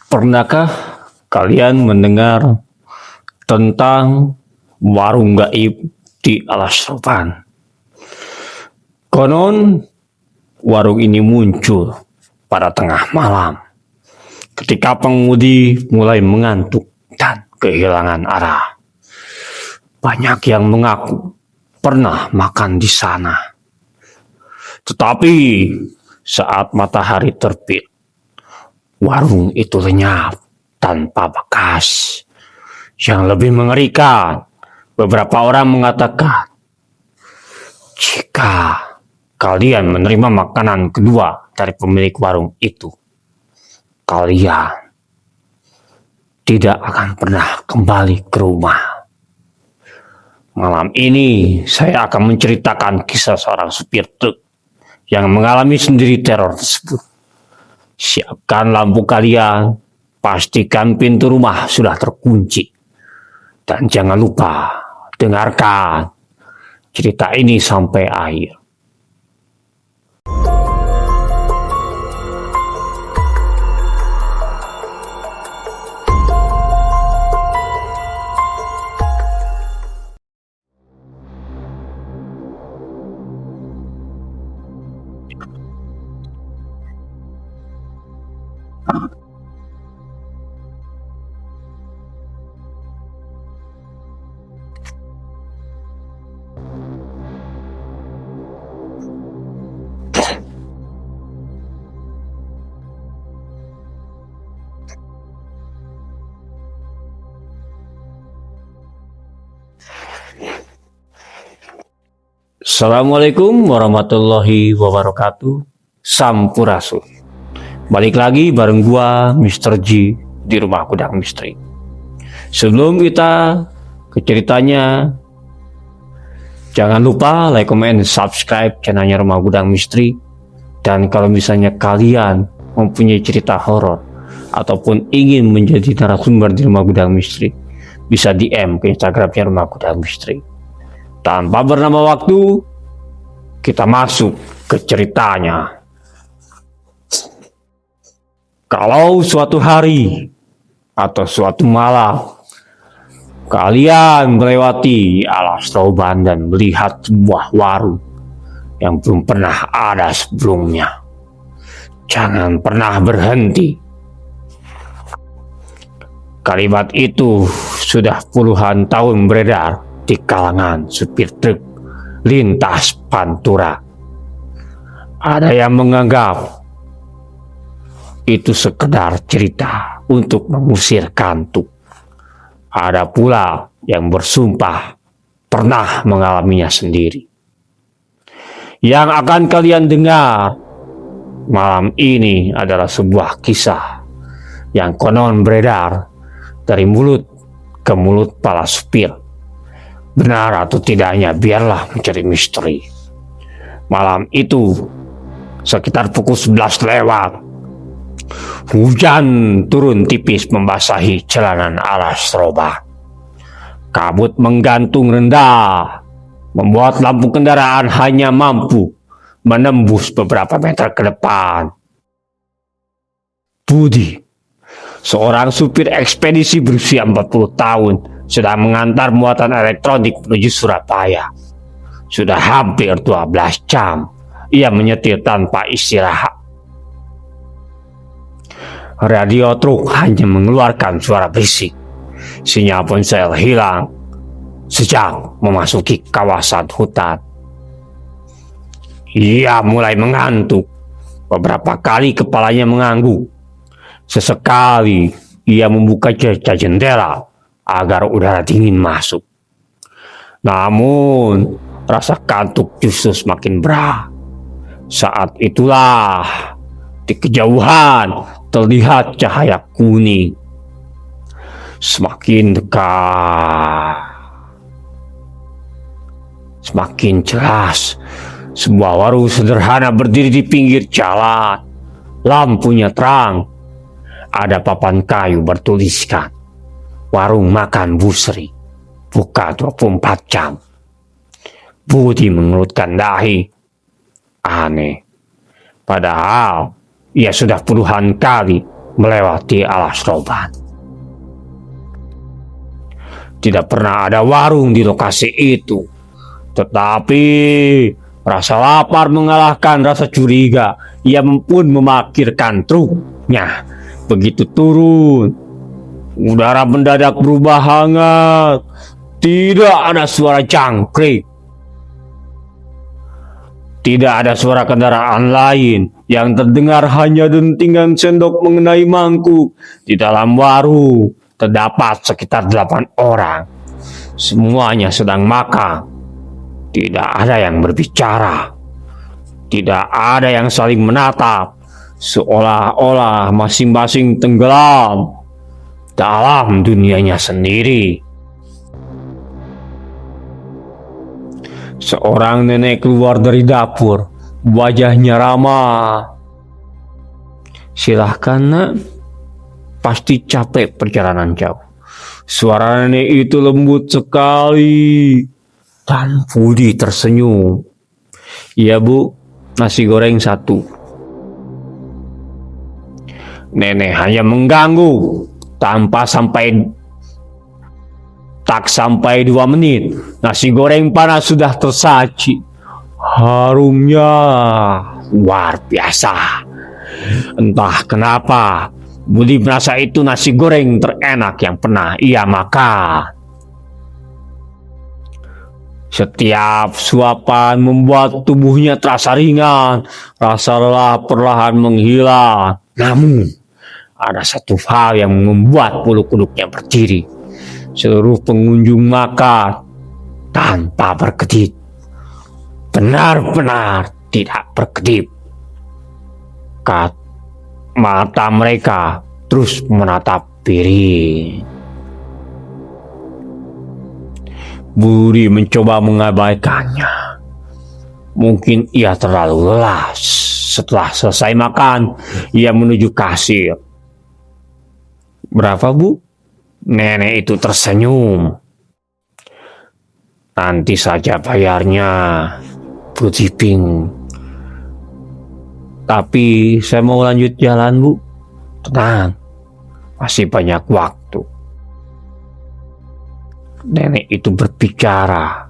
Pernahkah kalian mendengar tentang warung gaib di Alas Roban? Konon warung ini muncul pada tengah malam ketika pengemudi mulai mengantuk dan kehilangan arah. Banyak yang mengaku pernah makan di sana. Tetapi saat matahari terbit, warung itu lenyap tanpa bekas. Yang lebih mengerikan, beberapa orang mengatakan, jika kalian menerima makanan kedua dari pemilik warung itu, kalian tidak akan pernah kembali ke rumah. Malam ini saya akan menceritakan kisah seorang supir truk yang mengalami sendiri teror tersebut. Siapkan lampu kalian, pastikan pintu rumah sudah terkunci. Dan jangan lupa dengarkan cerita ini sampai akhir. Assalamualaikum warahmatullahi wabarakatuh. Sampurasun. Balik lagi bareng gua Mr. G di Rumah Gudang Misteri. Sebelum kita ke ceritanya, jangan lupa like, comment, subscribe channelnya Rumah Gudang Misteri. Dan kalau misalnya kalian mempunyai cerita horor ataupun ingin menjadi narasumber di Rumah Gudang Misteri, bisa DM ke Instagramnya Rumah Gudang Misteri. Tanpa bernama waktu, kita masuk ke ceritanya. Kalau suatu hari atau suatu malam kalian melewati Alas Roban dan melihat sebuah warung yang belum pernah ada sebelumnya, jangan pernah berhenti. Kalimat itu sudah puluhan tahun beredar di kalangan supir truk lintas Pantura. Ada yang menganggap itu sekedar cerita untuk mengusir kantuk. Ada pula yang bersumpah pernah mengalaminya sendiri. Yang akan kalian dengar malam ini adalah sebuah kisah yang konon beredar dari mulut ke mulut para supir. Benar atau tidaknya, biarlah menjadi misteri. Malam itu, sekitar pukul 11 lewat, hujan turun tipis membasahi jalanan Alas Roban. Kabut menggantung rendah, membuat lampu kendaraan hanya mampu menembus beberapa meter ke depan. Budi, seorang supir ekspedisi berusia 40 tahun, sedang mengantar muatan elektronik menuju Surabaya. Sudah hampir 12 jam ia menyetir tanpa istirahat. Radio truk hanya mengeluarkan suara berisik. Sinyal ponsel hilang sejak memasuki kawasan hutan. Ia mulai mengantuk. Beberapa kali kepalanya mengangguk. Sesekali ia membuka jendela agar udara dingin masuk. Namun rasa kantuk justru semakin berat. Saat itulah di kejauhan terlihat cahaya kuning. Semakin dekat, semakin jelas. Sebuah warung sederhana berdiri di pinggir jalan. Lampunya terang. Ada papan kayu bertuliskan warung makan Bu Sri, buka 24 jam. Budi mengerutkan dahi. Aneh. Padahal ia sudah puluhan kali melewati alas roban. Tidak pernah ada warung di lokasi itu, tetapi rasa lapar mengalahkan rasa curiga. Ia pun memarkirkan truknya. Begitu turun, udara mendadak berubah hangat. Tidak ada suara jangkrik. Tidak ada suara kendaraan lain. Yang terdengar hanya dentingan sendok mengenai mangkuk. Di dalam warung terdapat sekitar 8 orang. Semuanya sedang makan. Tidak ada yang berbicara. Tidak ada yang saling menatap. Seolah-olah masing-masing tenggelam dalam dunianya sendiri. Seorang nenek keluar dari dapur. Wajahnya ramah. "Silahkan, Nak. Pasti capek perjalanan jauh." Suara nenek itu lembut sekali. Dan Budi tersenyum. "Iya, Bu, nasi goreng 1. Nenek hanya mengganggu. Tak sampai 2 menit, nasi goreng panas sudah tersaji. Harumnya luar biasa. Entah kenapa, Budi merasa itu nasi goreng terenak yang pernah ia makan. Setiap suapan membuat tubuhnya terasa ringan. Rasa lelah perlahan menghilang. Namun, ada satu hal yang membuat bulu kuduknya berdiri. Seluruh pengunjung makan tanpa berkedip. Benar-benar tidak berkedip. Mata mereka terus menatap piring. Budi mencoba mengabaikannya. Mungkin ia terlalu lelah. Setelah selesai makan, ia menuju kasir. "Berapa, Bu?" Nenek itu tersenyum. "Nanti saja bayarnya, Budi Ping. Tapi saya mau lanjut jalan, Bu." "Tenang, masih banyak waktu." Nenek itu berbicara.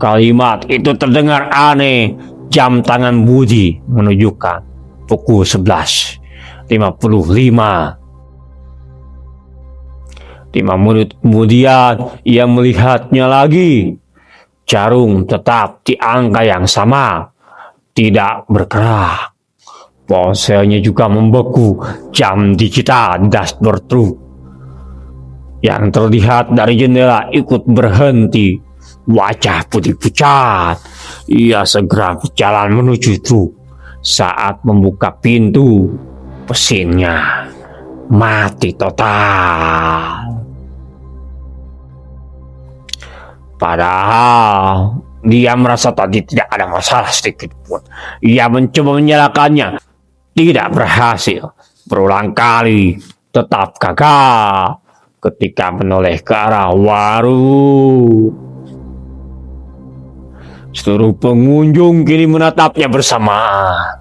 Kalimat itu terdengar aneh. Jam tangan Budi menunjukkan pukul 11.55. 5 menit kemudian ia melihatnya lagi. Jarum tetap di angka yang sama, tidak bergerak. Ponselnya juga membeku. Jam digital dashboard truk yang terlihat dari jendela ikut berhenti. Wajah Budi pucat. Ia segera berjalan menuju truk. Saat membuka pintu, mesinnya mati total. Padahal dia merasa tadi tidak ada masalah sedikit pun. Ia mencoba menyalakannya, tidak berhasil. Berulang kali, tetap gagal. Ketika menoleh ke arah warung, seluruh pengunjung kini menatapnya bersamaan,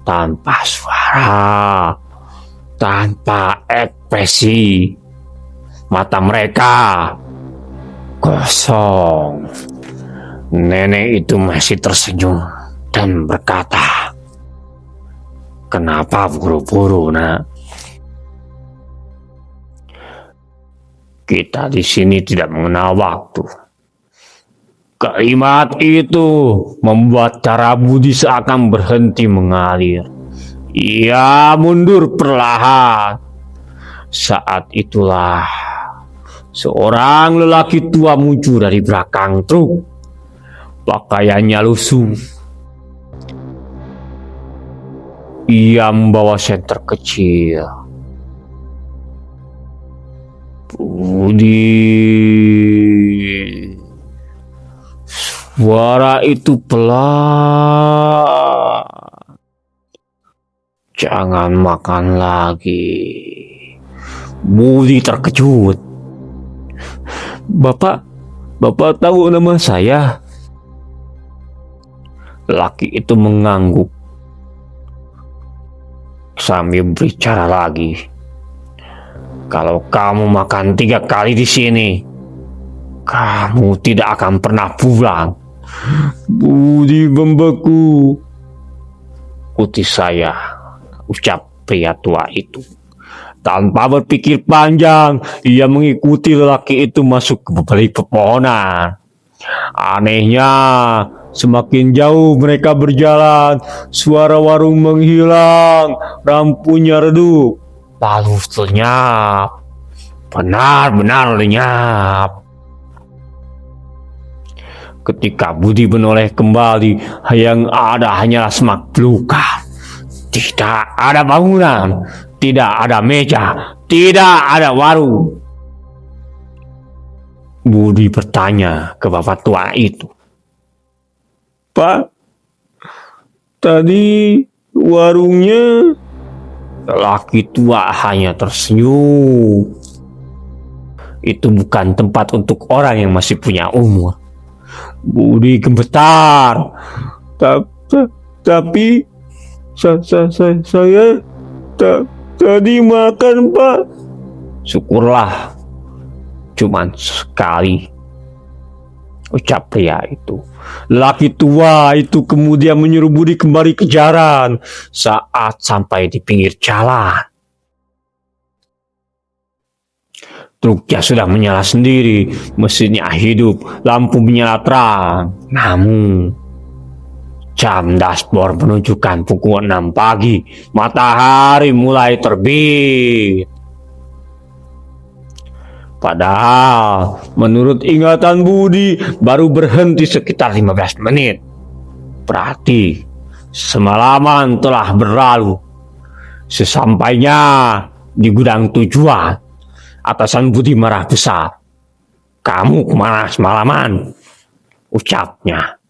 tanpa suara, tanpa ekspresi. Mata mereka kosong. Nenek itu masih tersenyum dan berkata, "Kenapa buru-buru, Nak? Kita di sini tidak mengenal waktu." Kalimat itu membuat cara Budi seakan berhenti mengalir. Ia mundur perlahan. Saat itulah seorang lelaki tua muncul dari belakang truk. Pakaiannya lusuh. Ia membawa senter kecil. "Budi." Suara itu pelan. "Jangan makan lagi." Budi terkejut. Bapak tahu nama saya?" Laki itu mengangguk. sambil berbicara lagi. Kalau kamu makan 3 kali di sini, kamu tidak akan pernah pulang. Budi membeku, putih saya, ucap pria tua itu. Tanpa berpikir panjang, ia mengikuti lelaki itu masuk ke balik pepohonan. Anehnya, semakin jauh mereka berjalan, suara warung menghilang, lampunya redup, lalu lenyap, benar-benar lenyap. Ketika Budi menoleh kembali, yang ada hanyalah semak belukar. Tidak ada bangunan, tidak ada meja, tidak ada warung. Budi bertanya ke bapak tua itu. Pak, tadi warungnya? Lelaki tua hanya tersenyum. Itu bukan tempat untuk orang yang masih punya umur. Budi gemetar. Tapi saya tadi makan, Pak. Syukurlah, cuman sekali, ucap pria itu. Laki tua itu kemudian menyuruh Budi kembali ke jalan. Saat sampai di pinggir jalan, truknya sudah menyala sendiri, mesinnya hidup, lampu menyala terang. Namun jam dashboard menunjukkan pukul 6 pagi, matahari mulai terbit. Padahal menurut ingatan Budi baru berhenti sekitar 15 menit. Berarti semalaman telah berlalu. Sesampainya di gudang tujuan, atasan Budi marah besar. Kamu kemana semalaman? Ucapnya.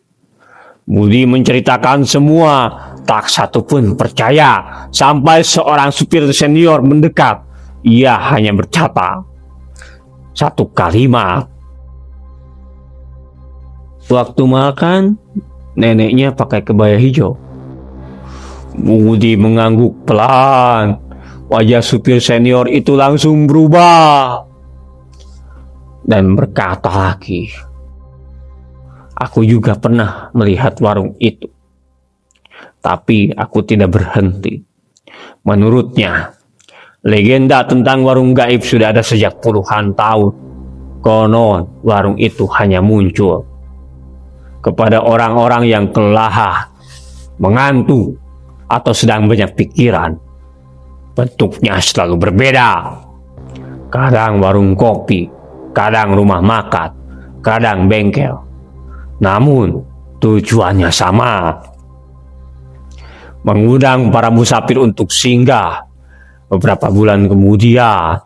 Budi menceritakan semua, tak satu pun percaya. Sampai seorang supir senior mendekat, ia hanya berkata satu kalimat. Waktu makan, neneknya pakai kebaya hijau. Budi mengangguk pelan. Wajah supir senior itu langsung berubah dan berkata lagi, aku juga pernah melihat warung itu, tapi aku tidak berhenti. Menurutnya, legenda tentang warung gaib sudah ada sejak puluhan tahun. Konon, warung itu hanya muncul kepada orang-orang yang kelelahan, mengantuk, atau sedang banyak pikiran. Bentuknya selalu berbeda. Kadang warung kopi, kadang rumah makan, kadang bengkel. Namun tujuannya sama, mengundang para musafir untuk singgah. Beberapa bulan kemudian,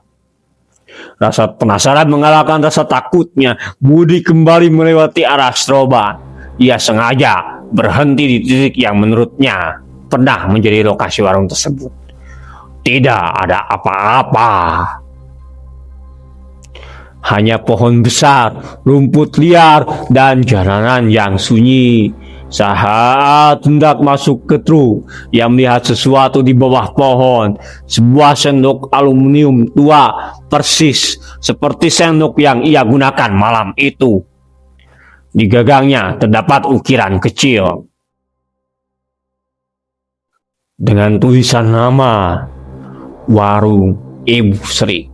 rasa penasaran mengalahkan rasa takutnya. Budi kembali melewati arah Stroban. Ia sengaja berhenti di titik yang menurutnya pernah menjadi lokasi warung tersebut. Tidak ada apa-apa. Hanya pohon besar, rumput liar, dan jalanan yang sunyi. Saat hendak masuk ke truk, ia melihat sesuatu di bawah pohon. Sebuah sendok aluminium tua, persis seperti sendok yang ia gunakan malam itu. Di gagangnya terdapat ukiran kecil dengan tulisan nama Warung Ibu Sri.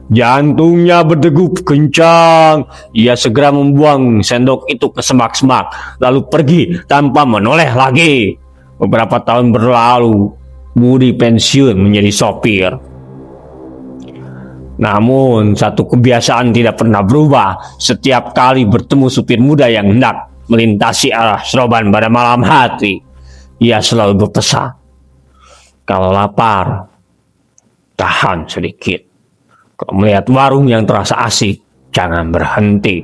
Jantungnya berdegup kencang. Ia segera membuang sendok itu ke semak-semak, lalu pergi tanpa menoleh lagi. Beberapa tahun berlalu, Budi pensiun menjadi sopir. Namun satu kebiasaan tidak pernah berubah. Setiap kali bertemu supir muda yang hendak melintasi arah Stroban pada malam hari, ia selalu berpesan, kalau lapar, tahan sedikit. Kalau melihat warung yang terasa asik, jangan berhenti.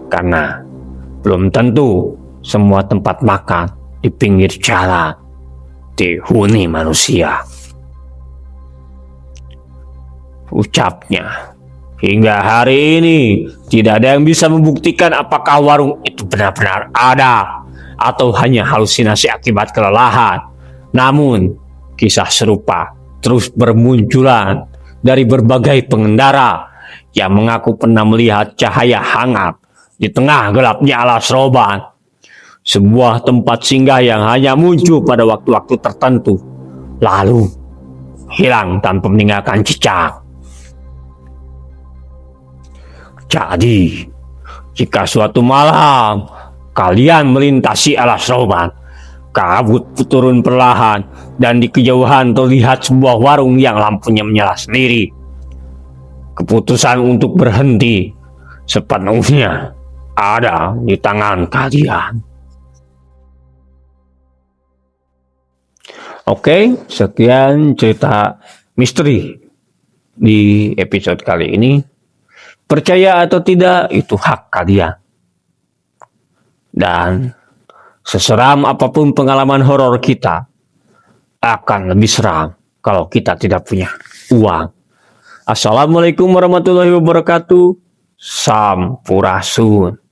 Karena belum tentu semua tempat makan di pinggir jalan dihuni manusia. Ucapnya. Hingga hari ini tidak ada yang bisa membuktikan apakah warung itu benar-benar ada atau hanya halusinasi akibat kelelahan. Namun Kisah serupa terus bermunculan dari berbagai pengendara yang mengaku pernah melihat cahaya hangat di tengah gelapnya Alas Roban, sebuah tempat singgah yang hanya muncul pada waktu-waktu tertentu, lalu hilang tanpa meninggalkan jejak. Jadi, jika suatu malam kalian melintasi Alas Roban, kabut turun perlahan dan di kejauhan terlihat sebuah warung yang lampunya menyala sendiri. Keputusan untuk berhenti sepenuhnya ada di tangan kalian. Oke, sekian cerita misteri di episode kali ini. Percaya atau tidak, itu hak kalian. Dan seseram apapun pengalaman horor kita, akan lebih seram kalau kita tidak punya uang. Assalamualaikum warahmatullahi wabarakatuh. Sampurasun.